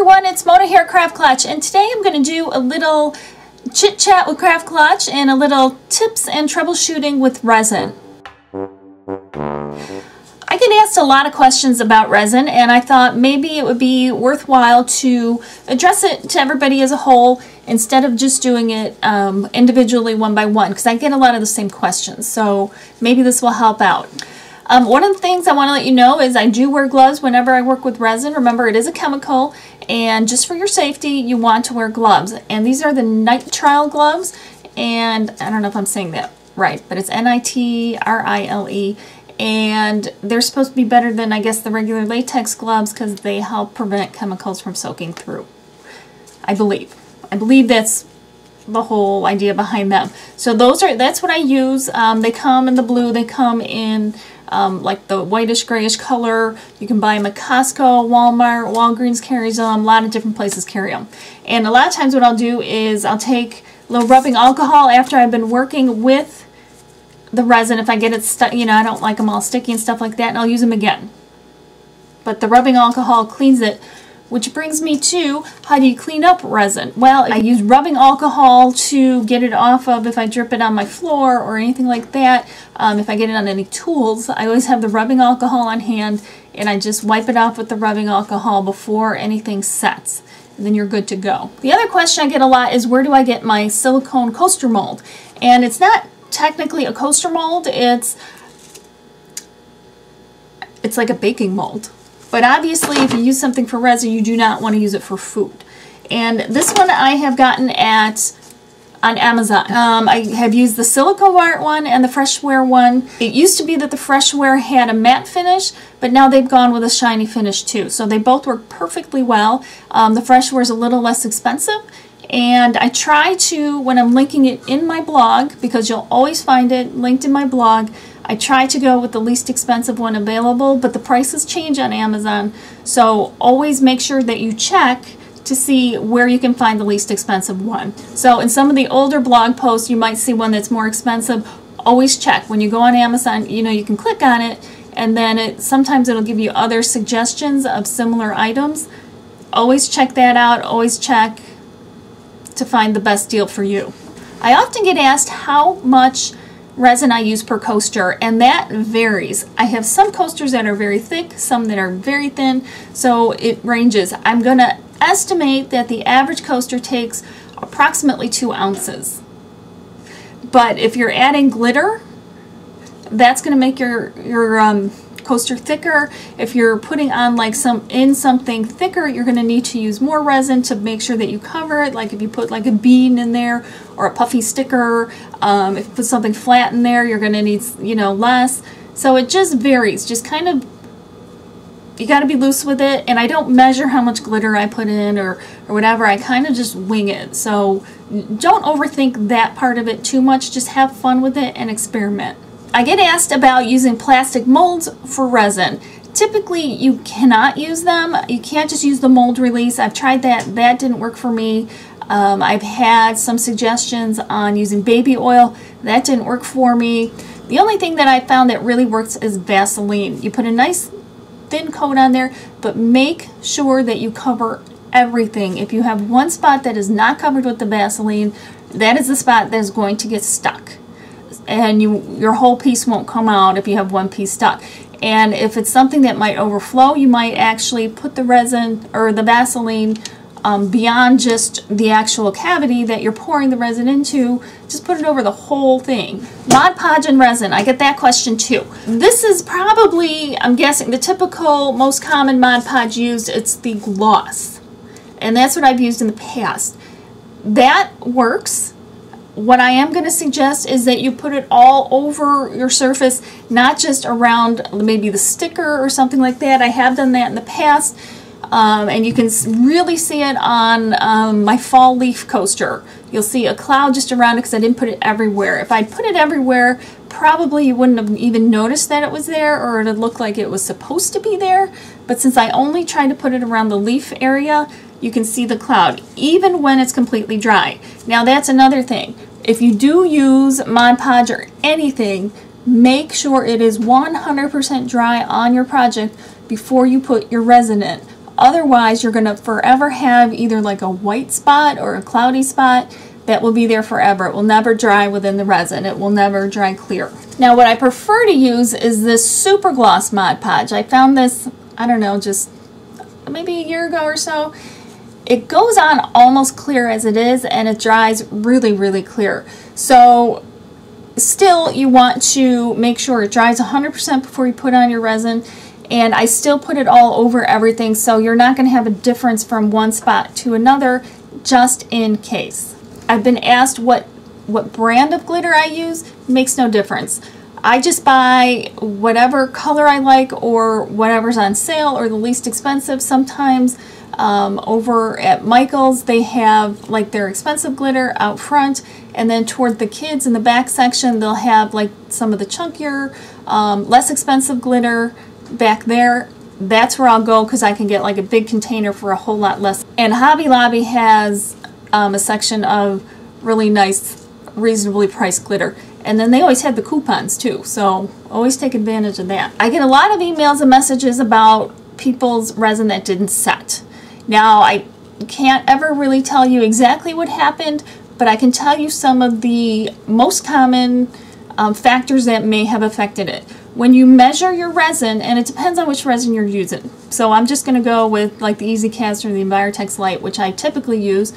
everyone, it's Mona here at CraftKlatch, and today I'm going to do a little chit chat with CraftKlatch and a little tips and troubleshooting with resin. I get asked a lot of questions about resin, and I thought maybe it would be worthwhile to address it to everybody as a whole instead of just doing it individually one by one, because I get a lot of the same questions, so maybe this will help out. One of the things I want to let you know is I do wear gloves whenever I work with resin. Remember, it is a chemical, and just for your safety, you want to wear gloves. And these are the nitrile gloves, and I don't know if I'm saying that right, but it's N-I-T-R-I-L-E, and they're supposed to be better than, I guess, the regular latex gloves because they help prevent chemicals from soaking through. I believe that's the whole idea behind them. So that's what I use. They come in the blue, they come in like the whitish grayish color. You can buy them at Costco, Walmart, Walgreens carries them, a lot of different places carry them. And a lot of times what I'll do is I'll take a little rubbing alcohol after I've been working with the resin. If I get it stuck, you know, I don't like them all sticky and stuff like that, and I'll use them again. But the rubbing alcohol cleans it, which brings me to, how do you clean up resin? Well, I use rubbing alcohol to get it off of if I drip it on my floor or anything like that. If I get it on any tools, I always have the rubbing alcohol on hand, and I just wipe it off with the rubbing alcohol before anything sets. And then you're good to go. The other question I get a lot is, where do I get my silicone coaster mold? And it's not technically a coaster mold, it's like a baking mold. But obviously, if you use something for resin, you do not want to use it for food. And this one I have gotten on Amazon. I have used the Silicone one and the Freshwear one. It used to be that the Freshwear had a matte finish, but now they've gone with a shiny finish too. So they both work perfectly well. The Freshwear is a little less expensive. And I try to, when I'm linking it in my blog, because you'll always find it linked in my blog, I try to go with the least expensive one available, but the prices change on Amazon, so always make sure that you check to see where you can find the least expensive one. So in some of the older blog posts, you might see one that's more expensive. Always check. When you go on Amazon, you know, you can click on it, and then sometimes it'll give you other suggestions of similar items. Always check that out. Always check to find the best deal for you. I often get asked how much resin I use per coaster, and that varies. I have some coasters that are very thick, some that are very thin, so it ranges. I'm going to estimate that the average coaster takes approximately 2 ounces. But if you're adding glitter, that's going to make your coaster thicker. If you're putting on like something thicker, you're going to need to use more resin to make sure that you cover it. Like if you put like a bean in there or a puffy sticker, if you put something flat in there, you're going to need, you know, less. So it just varies. Just kind of, you got to be loose with it. And I don't measure how much glitter I put in or whatever. I kind of just wing it. So don't overthink that part of it too much. Just have fun with it and experiment. I get asked about using plastic molds for resin. Typically, you cannot use them. You can't just use the mold release. I've tried that. That didn't work for me. I've had some suggestions on using baby oil. That didn't work for me. The only thing that I found that really works is Vaseline. You put a nice thin coat on there, but make sure that you cover everything. If you have one spot that is not covered with the Vaseline, that is the spot that is going to get stuck. And your whole piece won't come out if you have one piece stuck. And if it's something that might overflow, you might actually put the resin or the Vaseline beyond just the actual cavity that you're pouring the resin into. Just put it over the whole thing. Mod Podge and resin, I get that question too. This is probably, I'm guessing, the typical, most common Mod Podge used. It's the gloss. And that's what I've used in the past. That works. What I am going to suggest is that you put it all over your surface, not just around maybe the sticker or something like that. I have done that in the past, and you can really see it on my fall leaf coaster. You'll see a cloud just around it because I didn't put it everywhere. If I'd put it everywhere, probably you wouldn't have even noticed that it was there, or it would look like it was supposed to be there. But since I only tried to put it around the leaf area, you can see the cloud, even when it's completely dry. Now that's another thing. If you do use Mod Podge or anything, make sure it is 100% dry on your project before you put your resin in. Otherwise, you're going to forever have either like a white spot or a cloudy spot that will be there forever. It will never dry within the resin. It will never dry clear. Now, what I prefer to use is this Super Gloss Mod Podge. I found this, I don't know, just maybe a year ago or so. It goes on almost clear as it is, and it dries really, really clear. So still, you want to make sure it dries 100% before you put on your resin. And I still put it all over everything, so you're not going to have a difference from one spot to another, just in case. I've been asked what brand of glitter I use. It makes no difference. I just buy whatever color I like or whatever's on sale or the least expensive. Sometimes over at Michael's they have like their expensive glitter out front, and then toward the kids in the back section they'll have like some of the chunkier, less expensive glitter back there. That's where I'll go because I can get like a big container for a whole lot less. And Hobby Lobby has a section of really nice, reasonably priced glitter. And then they always have the coupons too, so always take advantage of that. I get a lot of emails and messages about people's resin that didn't set. Now, I can't ever really tell you exactly what happened, but I can tell you some of the most common factors that may have affected it. When you measure your resin, and it depends on which resin you're using. So I'm just going to go with like the Easy Cast or the Envirotex Light, which I typically use.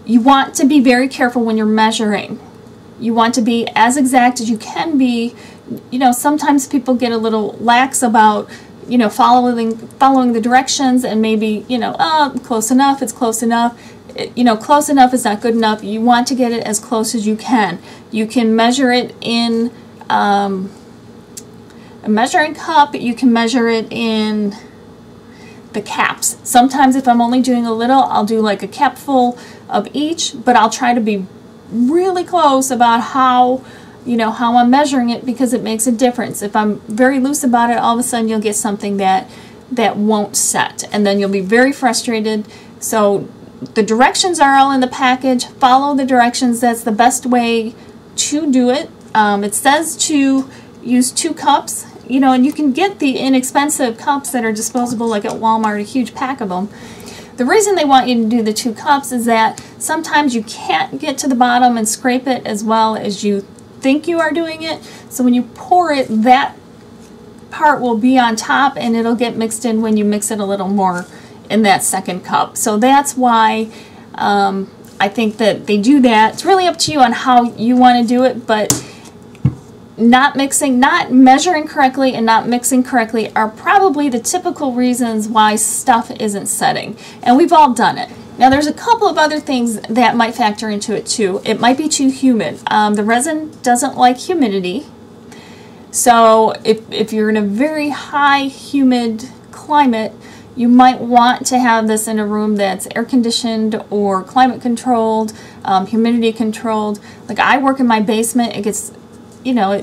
You want to be very careful when you're measuring. You want to be as exact as you can be. You know, sometimes people get a little lax about, you know, following the directions and maybe, you know, oh, close enough, it's close enough. You know, close enough is not good enough. You want to get it as close as you can. You can measure it in a measuring cup. You can measure it in the caps. Sometimes if I'm only doing a little, I'll do like a cap full of each, but I'll try to be really close about how, you know, how I'm measuring it, because it makes a difference. If I'm very loose about it, all of a sudden you'll get something that won't set, and then you'll be very frustrated. So the directions are all in the package. Follow the directions. That's the best way to do it. It says to use 2 cups, you know, and you can get the inexpensive cups that are disposable, like at Walmart, a huge pack of them. The reason they want you to do the 2 cups is that sometimes you can't get to the bottom and scrape it as well as you think you are doing it. So when you pour it, that part will be on top and it'll get mixed in when you mix it a little more in that second cup. So that's why I think that they do that. It's really up to you on how you want to do it, but not measuring correctly and not mixing correctly are probably the typical reasons why stuff isn't setting. And we've all done it. Now there's a couple of other things that might factor into it too. It might be too humid. The resin doesn't like humidity. So if you're in a very high humid climate, you might want to have this in a room that's air conditioned or climate controlled, humidity controlled. Like I work in my basement, it gets, you know,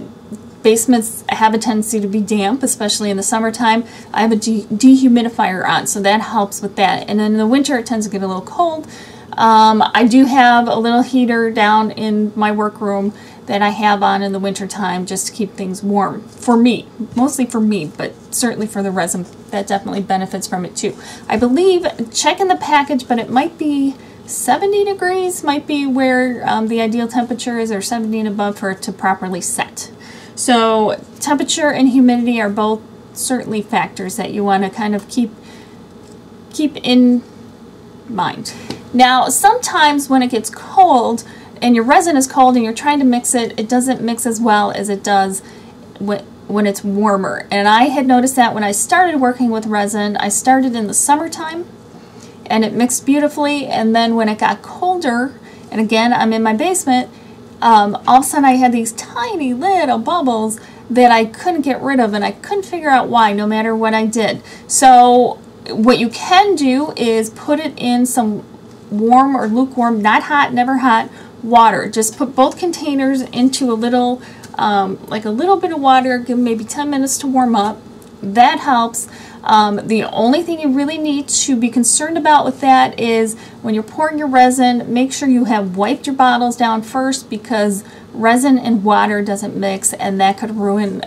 basements have a tendency to be damp, especially in the summertime. I have a dehumidifier on, so that helps with that. And then in the winter, it tends to get a little cold. I do have a little heater down in my workroom that I have on in the winter time just to keep things warm for me, mostly for me, but certainly for the resin, that definitely benefits from it too. I believe, check in the package, but it might be 70 degrees might be where the ideal temperature is, or 70 and above for it to properly set. So temperature and humidity are both certainly factors that you want to kind of keep in mind. Now sometimes when it gets cold and your resin is cold and you're trying to mix it, it doesn't mix as well as it does when it's warmer. And I had noticed that when I started working with resin. I started in the summertime and it mixed beautifully, and then when it got colder, and again I'm in my basement, all of a sudden I had these tiny little bubbles that I couldn't get rid of, and I couldn't figure out why no matter what I did. So what you can do is put it in some warm or lukewarm, not hot, never hot, water. Just put both containers into a little, like a little bit of water, give them maybe 10 minutes to warm up. That helps. The only thing you really need to be concerned about with that is when you're pouring your resin, make sure you have wiped your bottles down first, because resin and water doesn't mix, and that could ruin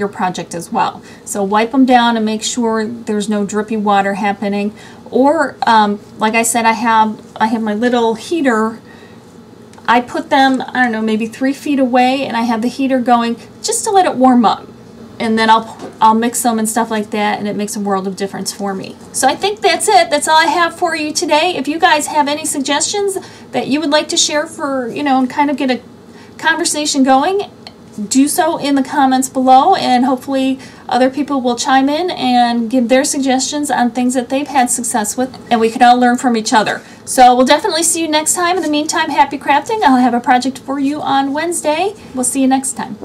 your project as well. So wipe them down and make sure there's no drippy water happening. Or like I said, I have my little heater. I put them, I don't know, maybe 3 feet away, and I have the heater going just to let it warm up. And then I'll mix them and stuff like that, and it makes a world of difference for me. So I think that's it. That's all I have for you today. If you guys have any suggestions that you would like to share for, you know, and kind of get a conversation going, do so in the comments below, and hopefully other people will chime in and give their suggestions on things that they've had success with, and we can all learn from each other. So we'll definitely see you next time. In the meantime, happy crafting. I'll have a project for you on Wednesday. We'll see you next time.